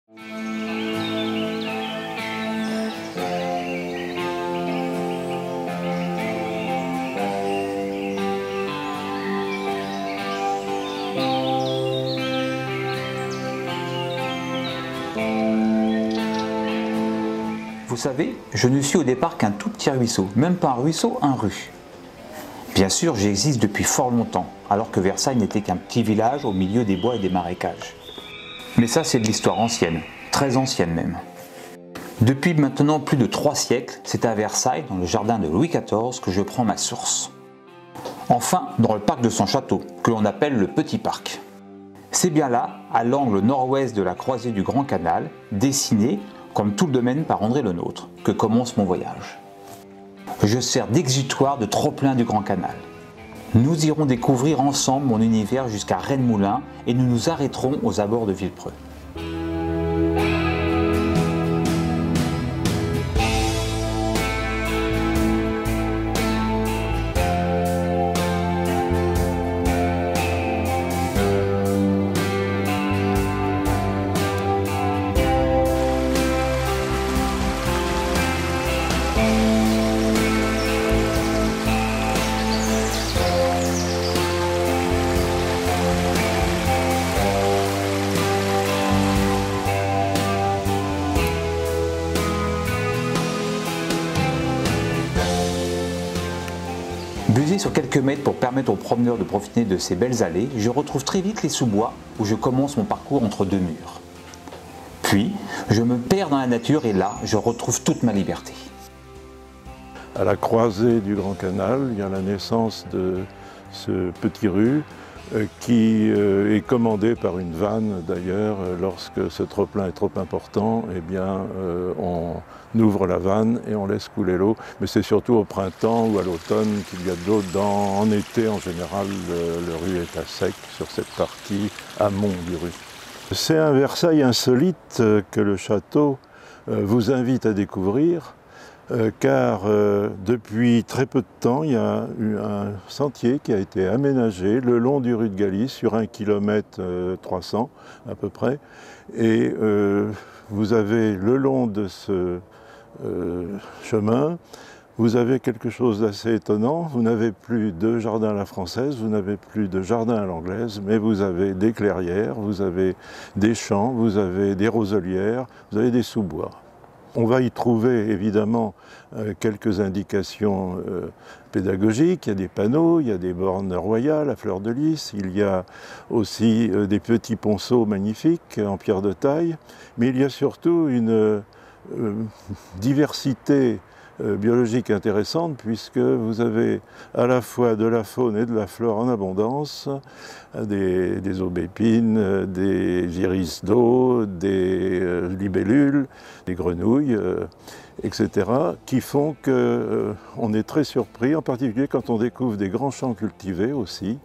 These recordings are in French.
Vous savez, je ne suis au départ qu'un tout petit ruisseau, même pas un ruisseau, un ru. Bien sûr, j'existe depuis fort longtemps, alors que Versailles n'était qu'un petit village au milieu des bois et des marécages. Mais ça, c'est de l'histoire ancienne, très ancienne même. Depuis maintenant plus de 3 siècles, c'est à Versailles, dans le jardin de Louis XIV, que je prends ma source. Enfin, dans le parc de son château, que l'on appelle le Petit Parc. C'est bien là, à l'angle nord-ouest de la croisée du Grand Canal, dessiné, comme tout le domaine par André Le Nôtre, que commence mon voyage. Je sers d'exutoire de trop-plein du Grand Canal. Nous irons découvrir ensemble mon univers jusqu'à Rennes-Moulins et nous nous arrêterons aux abords de Villepreux. Busé sur quelques mètres pour permettre aux promeneurs de profiter de ces belles allées, je retrouve très vite les sous-bois où je commence mon parcours entre 2 murs. Puis, je me perds dans la nature et là, je retrouve toute ma liberté. À la croisée du Grand Canal, il y a la naissance de ce petit ru qui est commandé par une vanne d'ailleurs. Lorsque ce trop-plein est trop important, eh bien, on ouvre la vanne et on laisse couler l'eau. Mais c'est surtout au printemps ou à l'automne qu'il y a de l'eau dedans. En été, en général, le ru est à sec sur cette partie amont du ru. C'est un Versailles insolite que le château vous invite à découvrir. Car depuis très peu de temps, il y a eu un sentier qui a été aménagé le long du ru de Galice sur 1 km 300 à peu près. Et vous avez le long de ce chemin, vous avez quelque chose d'assez étonnant. Vous n'avez plus de jardin à la française, vous n'avez plus de jardin à l'anglaise, mais vous avez des clairières, vous avez des champs, vous avez des roselières, vous avez des sous-bois. On va y trouver évidemment quelques indications pédagogiques, il y a des panneaux, il y a des bornes royales à fleur de lys, il y a aussi des petits ponceaux magnifiques en pierre de taille, mais il y a surtout une diversité biologique intéressante puisque vous avez à la fois de la faune et de la flore en abondance, des aubépines, des iris d'eau, des libellules, des grenouilles, etc. qui font qu'on est très surpris, en particulier quand on découvre des grands champs cultivés aussi,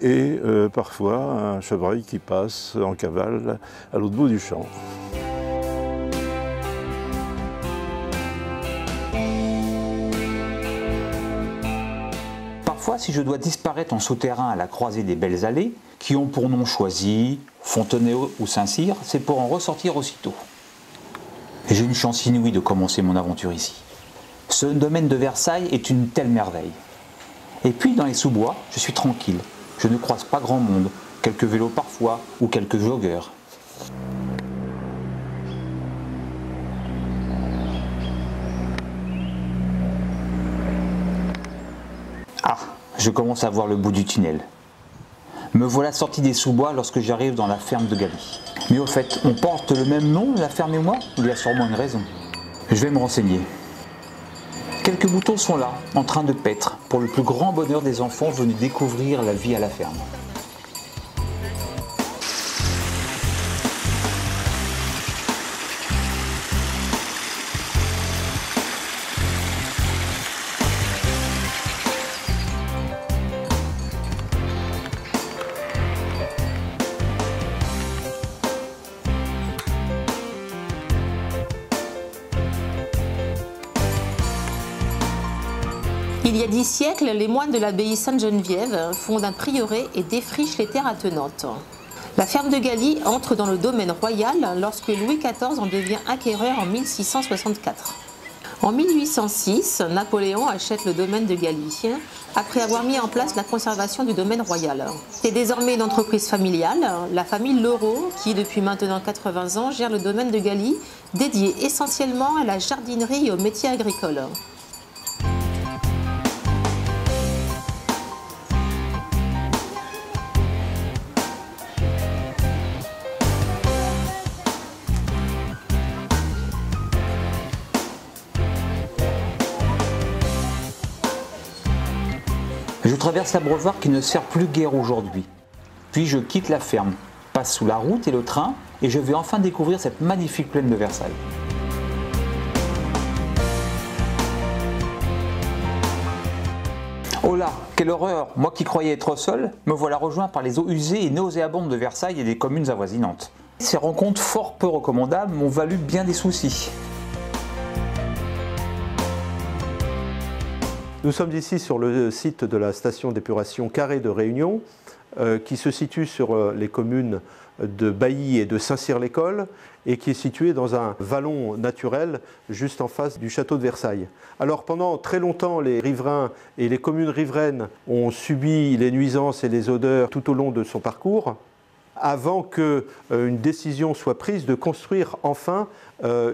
et parfois un chevreuil qui passe en cavale à l'autre bout du champ. Parfois, si je dois disparaître en souterrain à la croisée des belles allées, qui ont pour nom Choisy, Fontenay ou Saint-Cyr, c'est pour en ressortir aussitôt. J'ai une chance inouïe de commencer mon aventure ici. Ce domaine de Versailles est une telle merveille. Et puis dans les sous-bois, je suis tranquille. Je ne croise pas grand monde, quelques vélos parfois ou quelques joggeurs. Ah, je commence à voir le bout du tunnel. Me voilà sorti des sous-bois lorsque j'arrive dans la ferme de Galy. Mais au fait, on porte le même nom, la ferme et moi? Il y a sûrement une raison. Je vais me renseigner. Quelques moutons sont là, en train de paître, pour le plus grand bonheur des enfants venus découvrir la vie à la ferme. Il y a 10 siècles, les moines de l'abbaye Sainte-Geneviève fondent un prieuré et défrichent les terres attenantes. La ferme de Galie entre dans le domaine royal lorsque Louis XIV en devient acquéreur en 1664. En 1806, Napoléon achète le domaine de Galie, après avoir mis en place la conservation du domaine royal. C'est désormais une entreprise familiale, la famille Leroux, qui depuis maintenant 80 ans gère le domaine de Galie, dédié essentiellement à la jardinerie et aux métiers agricoles. Je traverse l'abreuvoir qui ne sert plus guère aujourd'hui. Puis je quitte la ferme, passe sous la route et le train et je vais enfin découvrir cette magnifique plaine de Versailles. Oh là, quelle horreur! Moi qui croyais être seul, me voilà rejoint par les eaux usées et nauséabondes de Versailles et des communes avoisinantes. Ces rencontres fort peu recommandables m'ont valu bien des soucis. Nous sommes ici sur le site de la station d'épuration Carré de Réunion, qui se situe sur les communes de Bailly et de Saint-Cyr-l'École et qui est situé dans un vallon naturel juste en face du château de Versailles. Alors pendant très longtemps, les riverains et les communes riveraines ont subi les nuisances et les odeurs tout au long de son parcours, avant qu'une décision soit prise de construire enfin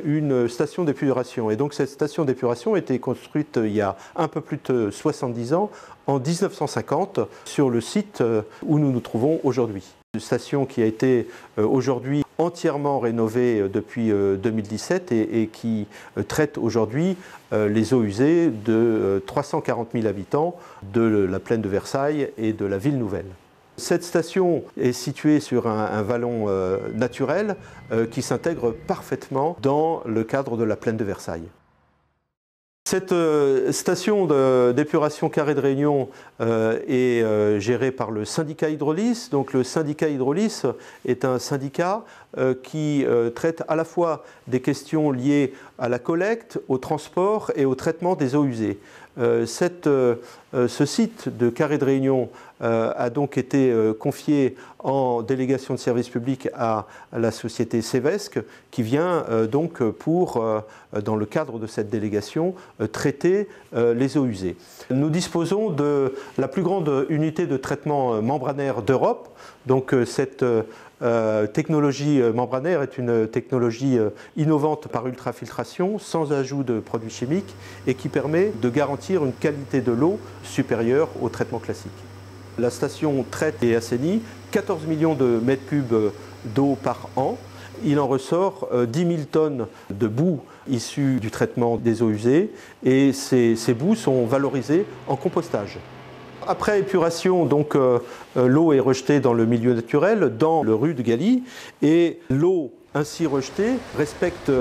une station d'épuration. Et donc cette station d'épuration a été construite il y a un peu plus de 70 ans, en 1950, sur le site où nous nous trouvons aujourd'hui. Une station qui a été aujourd'hui entièrement rénovée depuis 2017 et qui traite aujourd'hui les eaux usées de 340 000 habitants de la plaine de Versailles et de la ville nouvelle. Cette station est située sur un vallon naturel qui s'intègre parfaitement dans le cadre de la plaine de Versailles. Cette station d'épuration Carré de Réunion est gérée par le syndicat Hydrolis. Donc le syndicat Hydrolis est un syndicat qui traite à la fois des questions liées à la collecte, au transport et au traitement des eaux usées. Ce site de Carré de Réunion a donc été confié en délégation de service public à la société Cevesc, qui vient donc dans le cadre de cette délégation, traiter les eaux usées. Nous disposons de la plus grande unité de traitement membranaire d'Europe. Donc cette technologie membranaire est une technologie innovante par ultrafiltration, sans ajout de produits chimiques, et qui permet de garantir une qualité de l'eau supérieure au traitement classique. La station traite et assainit 14 millions de mètres cubes d'eau par an. Il en ressort 10 000 tonnes de boue issues du traitement des eaux usées, et ces boues sont valorisées en compostage. Après épuration, donc l'eau est rejetée dans le milieu naturel, dans le ru de Galie, et l'eau ainsi rejetée respecte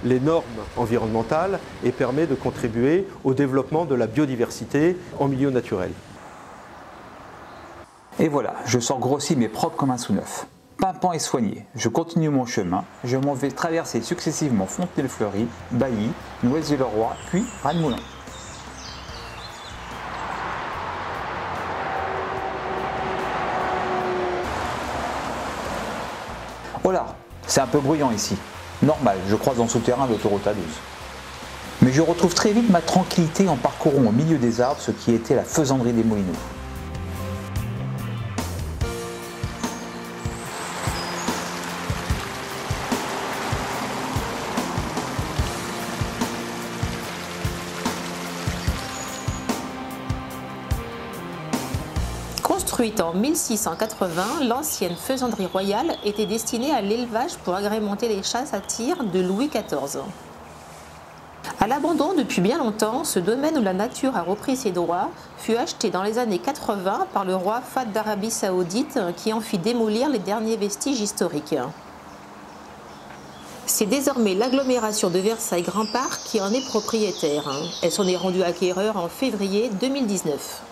les normes environnementales et permet de contribuer au développement de la biodiversité en milieu naturel. Et voilà, je sors grossi mais propre comme un sous-neuf. Pimpant et soigné, je continue mon chemin, je m'en vais traverser successivement Fontenay-le-Fleury, Bailly, Noisy-le-Roi, puis Rennes-Moulin. Oh là, c'est un peu bruyant ici. Normal, je croise en souterrain l'autoroute A12. Mais je retrouve très vite ma tranquillité en parcourant au milieu des arbres ce qui était la faisanderie des Moulineaux. Construite en 1680, l'ancienne faisanderie royale était destinée à l'élevage pour agrémenter les chasses à tir de Louis XIV. À l'abandon depuis bien longtemps, ce domaine où la nature a repris ses droits fut acheté dans les années 80 par le roi Fahd d'Arabie Saoudite qui en fit démolir les derniers vestiges historiques. C'est désormais l'agglomération de Versailles Grand Parc qui en est propriétaire. Elle s'en est rendue acquéreur en février 2019.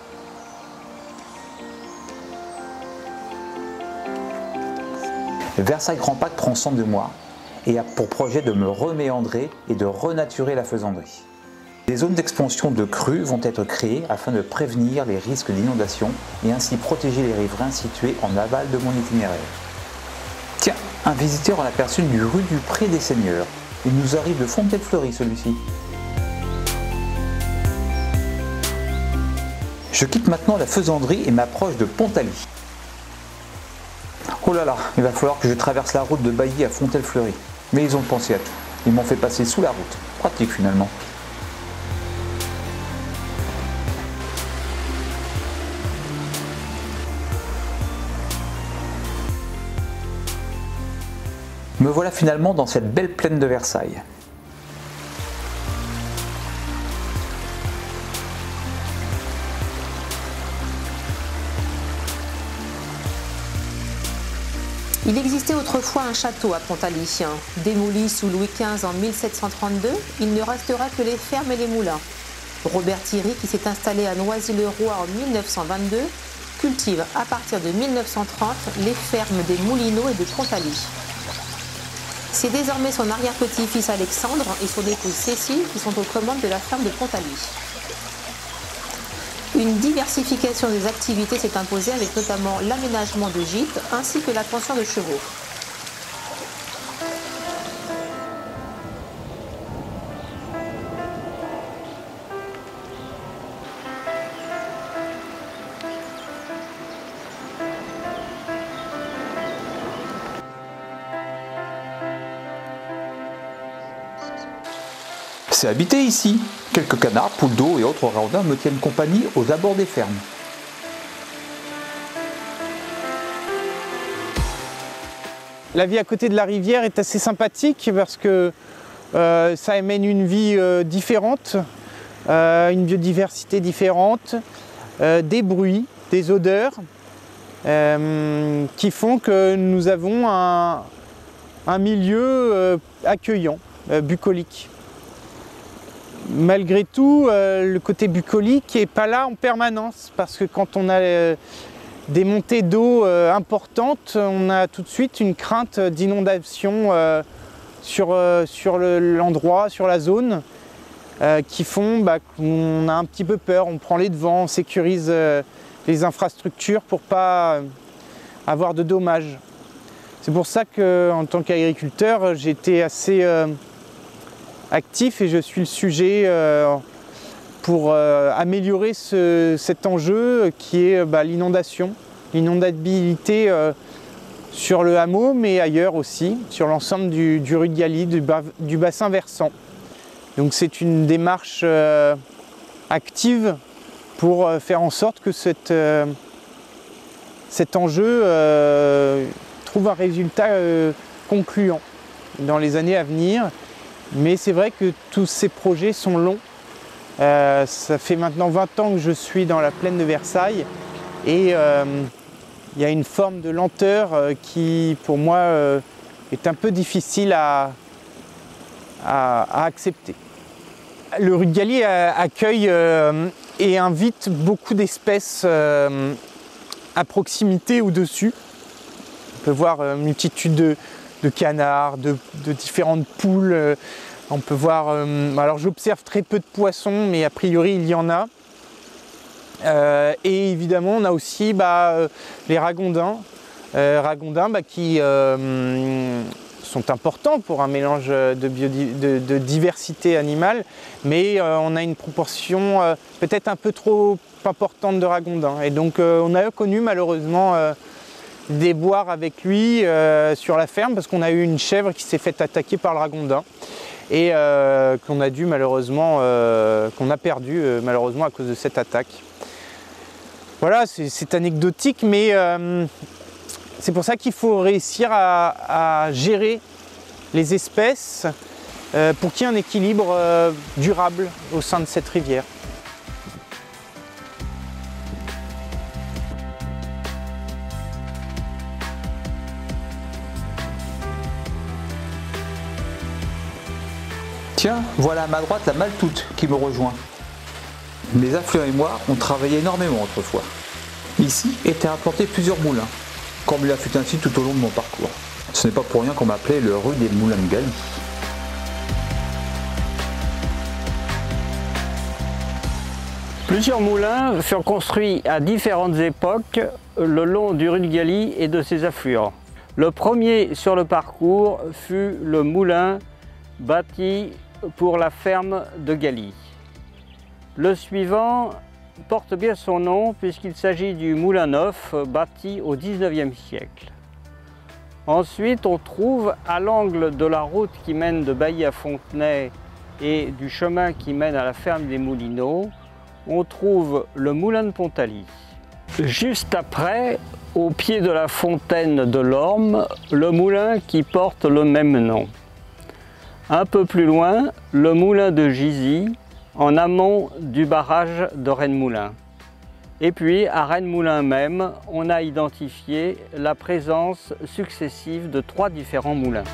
Versailles Grand Parc prend soin de moi et a pour projet de me reméandrer et de renaturer la faisanderie. Des zones d'expansion de crues vont être créées afin de prévenir les risques d'inondation et ainsi protéger les riverains situés en aval de mon itinéraire. Un visiteur en aperçut une rue du Pré des Seigneurs. Il nous arrive de Fontaine-Fleury celui-ci. Je quitte maintenant la faisanderie et m'approche de Pontaly. Oh là là, il va falloir que je traverse la route de Bailly à Fontaine-Fleury. Mais ils ont pensé à tout. Ils m'ont fait passer sous la route. Pratique finalement. Me voilà finalement dans cette belle plaine de Versailles. Il existait autrefois un château à Pontaly. Démoli sous Louis XV en 1732, il ne restera que les fermes et les moulins. Robert Thierry, qui s'est installé à Noisy-le-Roi en 1922, cultive à partir de 1930 les fermes des Moulineaux et de Pontaly. C'est désormais son arrière-petit-fils Alexandre et son épouse Cécile qui sont aux commandes de la ferme de Pontaly. Une diversification des activités s'est imposée avec notamment l'aménagement de gîtes ainsi que la pension de chevaux. C'est habité ici. Quelques canards, poules d'eau et autres randins me tiennent compagnie aux abords des fermes. La vie à côté de la rivière est assez sympathique parce que ça amène une vie différente, une biodiversité différente, des bruits, des odeurs qui font que nous avons un milieu accueillant, bucolique. Malgré tout, le côté bucolique n'est pas là en permanence parce que quand on a des montées d'eau importantes, on a tout de suite une crainte d'inondation sur l'endroit, sur la zone, qui font qu'on a un petit peu peur, on prend les devants, on sécurise les infrastructures pour ne pas avoir de dommages. C'est pour ça qu'en tant qu'agriculteur, j'ai été assez actif et je suis le sujet pour améliorer cet enjeu qui est l'inondation, l'inondabilité sur le hameau mais ailleurs aussi, sur l'ensemble du Rue de Galy, du bassin versant. Donc c'est une démarche active pour faire en sorte que cet enjeu trouve un résultat concluant dans les années à venir. Mais c'est vrai que tous ces projets sont longs. Ça fait maintenant 20 ans que je suis dans la plaine de Versailles et il y a une forme de lenteur qui, pour moi, est un peu difficile à accepter. Le Rue de Galy accueille et invite beaucoup d'espèces à proximité ou dessus. On peut voir une multitude de canards, de différentes poules. On peut voir, alors j'observe très peu de poissons, mais a priori il y en a. Et évidemment on a aussi les ragondins, qui sont importants pour un mélange de diversité animale, mais on a une proportion peut-être un peu trop importante de ragondins. Et donc on a connu malheureusement des boires avec lui sur la ferme parce qu'on a eu une chèvre qui s'est fait attaquer par le ragondin et qu'on a dû malheureusement, qu'on a perdu malheureusement à cause de cette attaque. Voilà, c'est anecdotique, mais c'est pour ça qu'il faut réussir à gérer les espèces pour qu'il y ait un équilibre durable au sein de cette rivière. Tiens, voilà à ma droite la Maltoute qui me rejoint. Mes affluents et moi, on travaillait énormément autrefois. Ici étaient implantés plusieurs moulins, comme il a fut ainsi tout au long de mon parcours. Ce n'est pas pour rien qu'on m'appelait le rue des Moulins de Galy. Plusieurs moulins furent construits à différentes époques le long du Rue de Galy et de ses affluents. Le premier sur le parcours fut le moulin bâti pour la ferme de Galy. Le suivant porte bien son nom puisqu'il s'agit du moulin neuf bâti au XIXe siècle. Ensuite, on trouve à l'angle de la route qui mène de Bailly à Fontenay et du chemin qui mène à la ferme des Moulineaux, on trouve le moulin de Pontaly. Juste après, au pied de la fontaine de l'Orme, le moulin qui porte le même nom. Un peu plus loin, le moulin de Gizy, en amont du barrage de Rennes-Moulin. Et puis, à Rennes-Moulin même, on a identifié la présence successive de 3 différents moulins.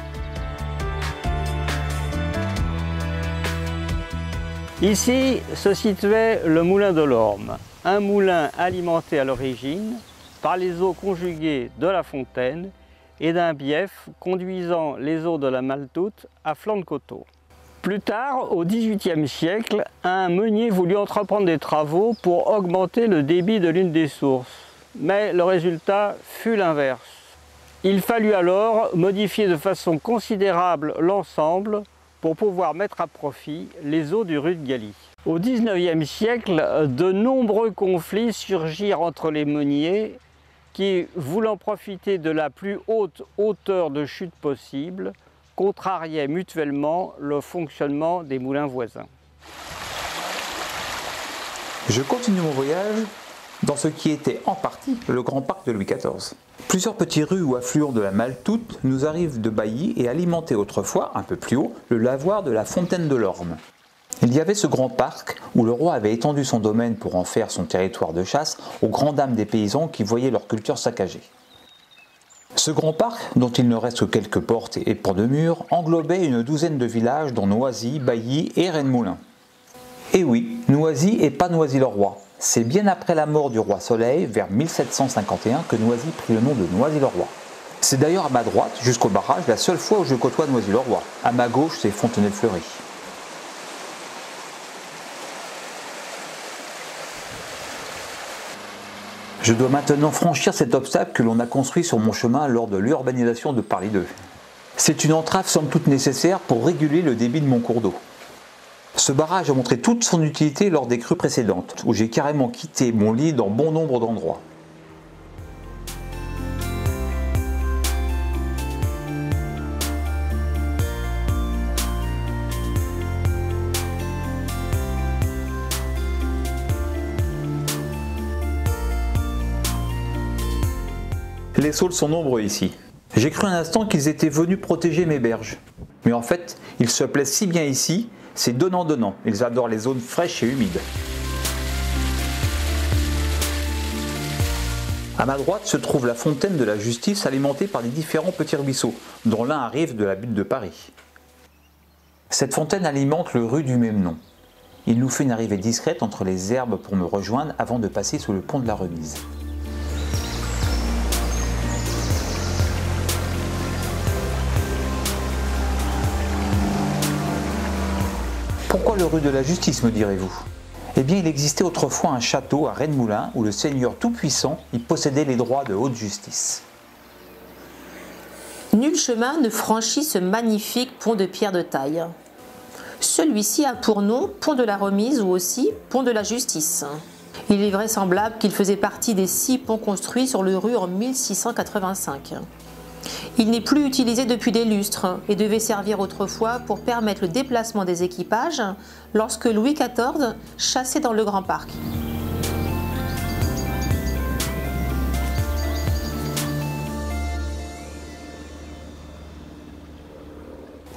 Ici se situait le moulin de l'Orme, un moulin alimenté à l'origine par les eaux conjuguées de la fontaine et d'un bief conduisant les eaux de la Maltoute à flanc de coteau. Plus tard, au XVIIIe siècle, un meunier voulut entreprendre des travaux pour augmenter le débit de l'une des sources, mais le résultat fut l'inverse. Il fallut alors modifier de façon considérable l'ensemble pour pouvoir mettre à profit les eaux du ru de Galy. Au XIXe siècle, de nombreux conflits surgirent entre les meuniers qui, voulant profiter de la plus haute hauteur de chute possible, contrariaient mutuellement le fonctionnement des moulins voisins. Je continue mon voyage dans ce qui était en partie le grand parc de Louis XIV. Plusieurs petits rues ou affluents de la Maltoute nous arrivent de Bailly et alimentaient autrefois, un peu plus haut, le lavoir de la fontaine de l'Orme. Il y avait ce grand parc où le roi avait étendu son domaine pour en faire son territoire de chasse aux grandes dames des paysans qui voyaient leur culture saccagée. Ce grand parc, dont il ne reste que quelques portes et pans de murs, englobait une douzaine de villages dont Noisy, Bailly et Rennes-Moulin. Et oui, Noisy et pas Noisy-le-Roi. C'est bien après la mort du roi Soleil, vers 1751, que Noisy prit le nom de Noisy-le-Roi. C'est d'ailleurs à ma droite, jusqu'au barrage, la seule fois où je côtoie Noisy-le-Roi. À ma gauche, c'est Fontenay-le-Fleury. Je dois maintenant franchir cet obstacle que l'on a construit sur mon chemin lors de l'urbanisation de Paris II. C'est une entrave somme toute nécessaire pour réguler le débit de mon cours d'eau. Ce barrage a montré toute son utilité lors des crues précédentes, où j'ai carrément quitté mon lit dans bon nombre d'endroits. Les saules sont nombreux ici. J'ai cru un instant qu'ils étaient venus protéger mes berges. Mais en fait, ils se plaisent si bien ici, c'est donnant-donnant. Ils adorent les zones fraîches et humides. À ma droite se trouve la fontaine de la Justice alimentée par des différents petits ruisseaux, dont l'un arrive de la butte de Paris. Cette fontaine alimente le ru du même nom. Il nous fait une arrivée discrète entre les herbes pour me rejoindre avant de passer sous le pont de la Remise. Pourquoi le ru de la Justice, me direz-vous? Eh bien, il existait autrefois un château à Rennes-Moulin où le seigneur tout-puissant y possédait les droits de haute justice. Nul chemin ne franchit ce magnifique pont de pierre de taille. Celui-ci a pour nom pont de la Remise ou aussi pont de la Justice. Il est vraisemblable qu'il faisait partie des 6 ponts construits sur le ru en 1685. Il n'est plus utilisé depuis des lustres et devait servir autrefois pour permettre le déplacement des équipages lorsque Louis XIV chassait dans le Grand Parc.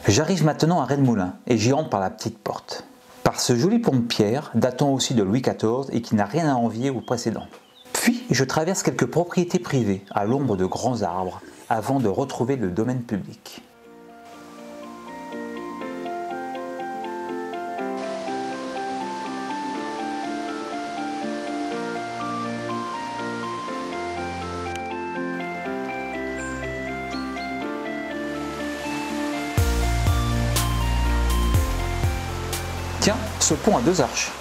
J'arrive maintenant à Rennes-Moulin et j'y entre par la petite porte. Par ce joli pont de pierre, datant aussi de Louis XIV et qui n'a rien à envier au précédent. Puis je traverse quelques propriétés privées à l'ombre de grands arbres avant de retrouver le domaine public. Tiens, ce pont a 2 arches.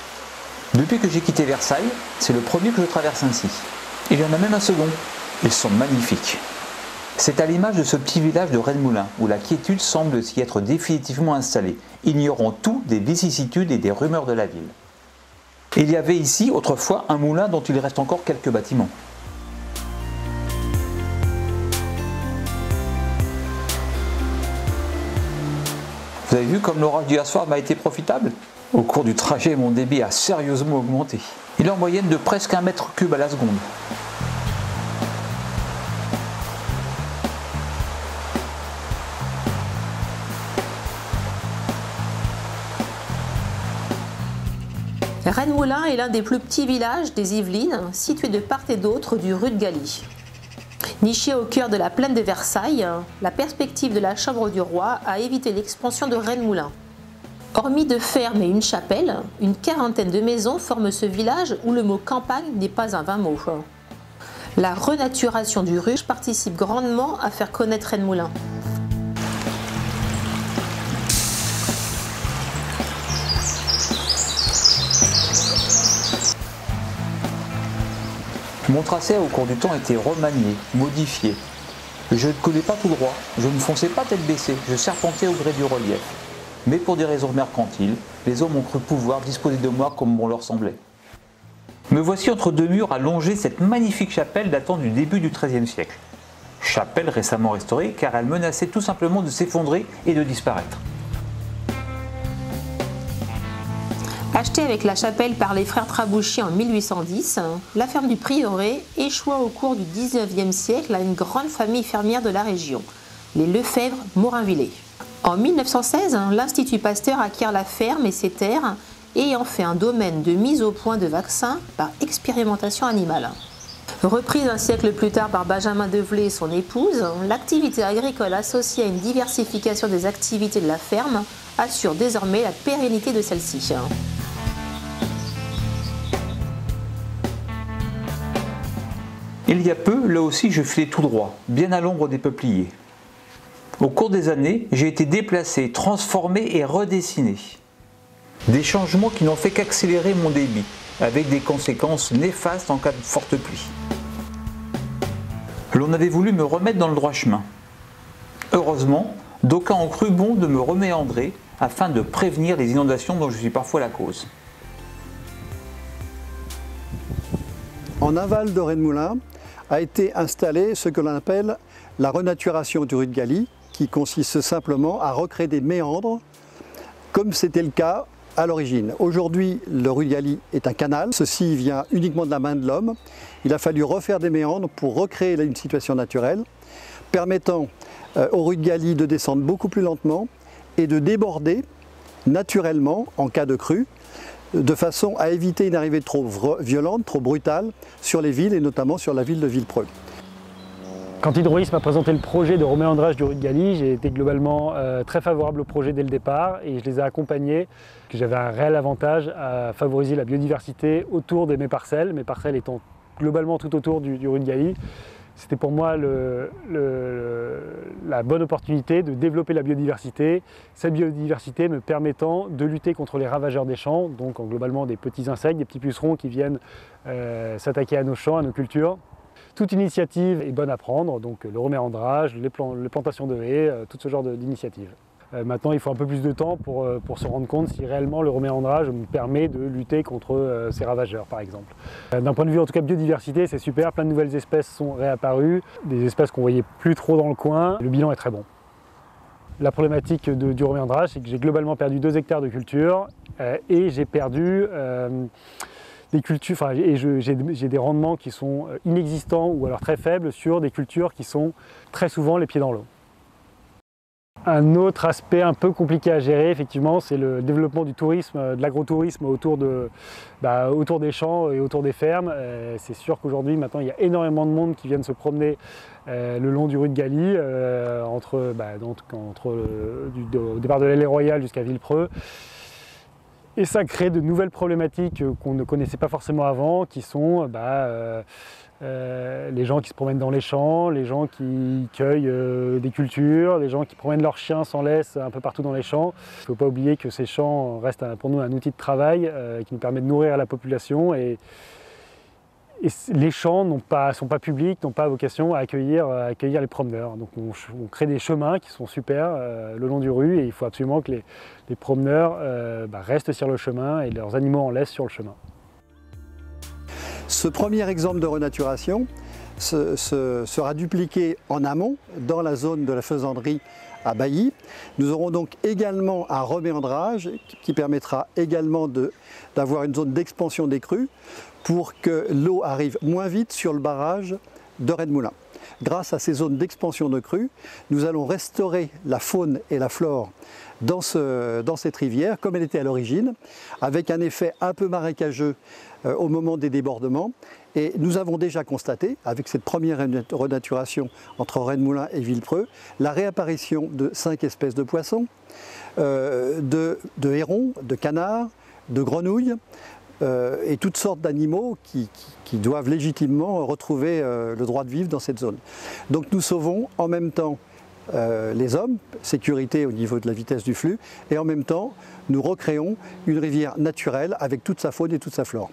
Depuis que j'ai quitté Versailles, c'est le premier que je traverse ainsi. Il y en a même un second. Ils sont magnifiques. C'est à l'image de ce petit village de Rennes-Moulin, où la quiétude semble s'y être définitivement installée, ignorant tout des vicissitudes et des rumeurs de la ville. Il y avait ici autrefois un moulin dont il reste encore quelques bâtiments. Vous avez vu comme l'orage d'hier soir m'a été profitable? Au cours du trajet, mon débit a sérieusement augmenté. Il est en moyenne de presque 1 mètre cube à la seconde. Rennes-Moulin est l'un des plus petits villages des Yvelines, situé de part et d'autre du rue de Galie. Niché au cœur de la plaine de Versailles, la perspective de la Chambre du Roi a évité l'expansion de Rennes-Moulin. Hormis deux fermes et une chapelle, une quarantaine de maisons forment ce village où le mot campagne n'est pas un vain mot. La renaturation du Ruche participe grandement à faire connaître Rennes-Moulin. Mon tracé a au cours du temps été remanié, modifié. Je ne collais pas tout droit, je ne fonçais pas tête baissée, je serpentais au gré du relief. Mais pour des raisons mercantiles, les hommes ont cru pouvoir disposer de moi comme bon leur semblait. Me voici entre deux murs à longer cette magnifique chapelle datant du début du XIIIe siècle. Chapelle récemment restaurée car elle menaçait tout simplement de s'effondrer et de disparaître. Achetée avec la chapelle par les frères Trabouchier en 1810, la ferme du prieuré échoua au cours du XIXe siècle à une grande famille fermière de la région, les Lefebvre-Morinvillers. En 1916, l'Institut Pasteur acquiert la ferme et ses terres et en fait un domaine de mise au point de vaccins par expérimentation animale. Reprise un siècle plus tard par Benjamin Develay et son épouse, l'activité agricole associée à une diversification des activités de la ferme assure désormais la pérennité de celle-ci. Il y a peu, là aussi, je filais tout droit, bien à l'ombre des peupliers. Au cours des années, j'ai été déplacé, transformé et redessiné. Des changements qui n'ont fait qu'accélérer mon débit, avec des conséquences néfastes en cas de forte pluie. L'on avait voulu me remettre dans le droit chemin. Heureusement, d'aucuns ont cru bon de me reméandrer afin de prévenir les inondations dont je suis parfois la cause. En aval de Rennes-Moulin a été installé ce que l'on appelle la renaturation du rue de Galie, qui consiste simplement à recréer des méandres, comme c'était le cas à l'origine. Aujourd'hui, le rue de Galie est un canal. Ceci vient uniquement de la main de l'homme. Il a fallu refaire des méandres pour recréer une situation naturelle, permettant au rue de Galie de descendre beaucoup plus lentement et de déborder naturellement en cas de crue, de façon à éviter une arrivée trop violente, trop brutale sur les villes et notamment sur la ville de Villepreux. Quand Hydro-Is m'a présenté le projet de reméandrage du rue de Galie, j'ai été globalement très favorable au projet dès le départ et je les ai accompagnés. J'avais un réel avantage à favoriser la biodiversité autour de mes parcelles étant globalement tout autour du rue de Galie. C'était pour moi la bonne opportunité de développer la biodiversité, cette biodiversité me permettant de lutter contre les ravageurs des champs, donc globalement des petits insectes, des petits pucerons qui viennent s'attaquer à nos champs, à nos cultures. Toute initiative est bonne à prendre, donc le reméandrage, les plantations de haies, tout ce genre d'initiatives. Maintenant, il faut un peu plus de temps pour se rendre compte si réellement le reméandrage me permet de lutter contre ces ravageurs, par exemple. D'un point de vue, en tout cas, biodiversité, c'est super, plein de nouvelles espèces sont réapparues, des espèces qu'on voyait plus trop dans le coin, le bilan est très bon. La problématique du reméandrage, c'est que j'ai globalement perdu 2 hectares de culture et j'ai perdu des cultures, j'ai des rendements qui sont inexistants ou alors très faibles sur des cultures qui sont très souvent les pieds dans l'eau. Un autre aspect un peu compliqué à gérer, effectivement, c'est le développement du tourisme, de l'agrotourisme autour des champs et autour des fermes. C'est sûr qu'aujourd'hui, maintenant, il y a énormément de monde qui viennent se promener le long du rue de Galie, au départ de l'Allée Royale jusqu'à Villepreux. Et ça crée de nouvelles problématiques qu'on ne connaissait pas forcément avant, qui sont les gens qui se promènent dans les champs, les gens qui cueillent des cultures, les gens qui promènent leurs chiens sans laisse un peu partout dans les champs. Il ne faut pas oublier que ces champs restent pour nous un outil de travail qui nous permet de nourrir la population et Et les champs sont pas publics, n'ont pas vocation à accueillir les promeneurs. Donc on crée des chemins qui sont super le long du rue et il faut absolument que les promeneurs restent sur le chemin et leurs animaux en laissent sur le chemin. Ce premier exemple de renaturation sera dupliqué en amont dans la zone de la faisanderie à Bailly. Nous aurons donc également un reméandrage qui permettra également d'avoir une zone d'expansion des crues pour que l'eau arrive moins vite sur le barrage de Rennes-Moulin. Grâce à ces zones d'expansion de crues, nous allons restaurer la faune et la flore dans cette rivière comme elle était à l'origine, avec un effet un peu marécageux au moment des débordements. Et nous avons déjà constaté, avec cette première renaturation entre Rennes-Moulin et Villepreux, la réapparition de 5 espèces de poissons, de hérons, de canards, de grenouilles, et toutes sortes d'animaux qui doivent légitimement retrouver le droit de vivre dans cette zone. Donc nous sauvons en même temps les hommes, sécurité au niveau de la vitesse du flux, et en même temps nous recréons une rivière naturelle avec toute sa faune et toute sa flore.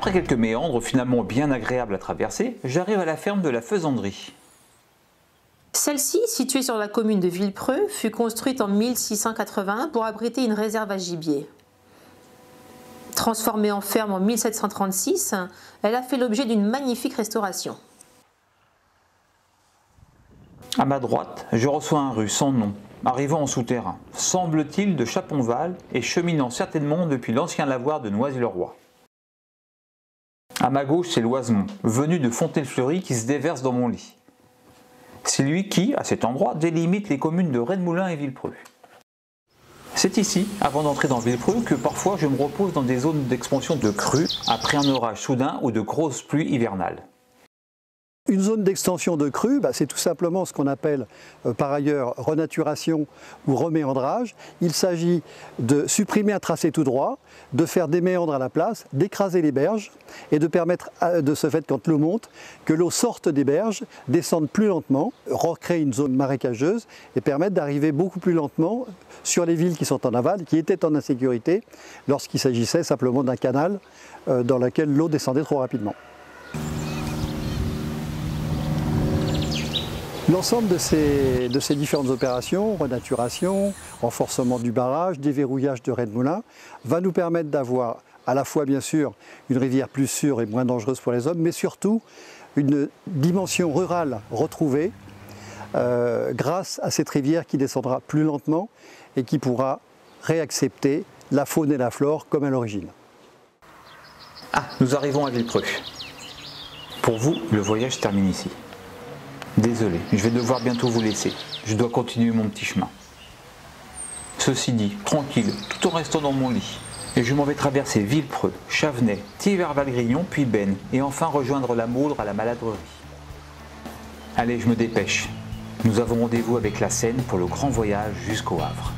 Après quelques méandres finalement bien agréables à traverser, j'arrive à la ferme de la Faisanderie. Celle-ci, située sur la commune de Villepreux, fut construite en 1681 pour abriter une réserve à gibier. Transformée en ferme en 1736, elle a fait l'objet d'une magnifique restauration. À ma droite, je reçois un rue sans nom, arrivant en souterrain, semble-t-il de Chaponval et cheminant certainement depuis l'ancien lavoir de Noisy-le-Roi. À ma gauche, c'est l'Oisemont, venu de Fontaine-Fleury qui se déverse dans mon lit. C'est lui qui, à cet endroit, délimite les communes de Rennes-Moulin et Villepreux. C'est ici, avant d'entrer dans Villepreux, que parfois je me repose dans des zones d'expansion de crues après un orage soudain ou de grosses pluies hivernales. Une zone d'extension de crue, c'est tout simplement ce qu'on appelle par ailleurs renaturation ou reméandrage. Il s'agit de supprimer un tracé tout droit, de faire des méandres à la place, d'écraser les berges et de permettre de ce fait, quand l'eau monte, que l'eau sorte des berges, descende plus lentement, recréer une zone marécageuse et permettre d'arriver beaucoup plus lentement sur les villes qui sont en aval, qui étaient en insécurité lorsqu'il s'agissait simplement d'un canal dans lequel l'eau descendait trop rapidement. L'ensemble de ces différentes opérations, renaturation, renforcement du barrage, déverrouillage de Rennes-Moulin, va nous permettre d'avoir à la fois bien sûr une rivière plus sûre et moins dangereuse pour les hommes, mais surtout une dimension rurale retrouvée grâce à cette rivière qui descendra plus lentement et qui pourra réaccepter la faune et la flore comme à l'origine. Ah, nous arrivons à Villepreux. Pour vous, le voyage se termine ici. Désolé, je vais devoir bientôt vous laisser. Je dois continuer mon petit chemin. Ceci dit, tranquille, tout en restant dans mon lit. Et je m'en vais traverser Villepreux, Chavenay, Thiers-Valgrignon, puis Bennes, et enfin rejoindre la Maudre à la Maladrerie. Allez, je me dépêche. Nous avons rendez-vous avec la Seine pour le grand voyage jusqu'au Havre.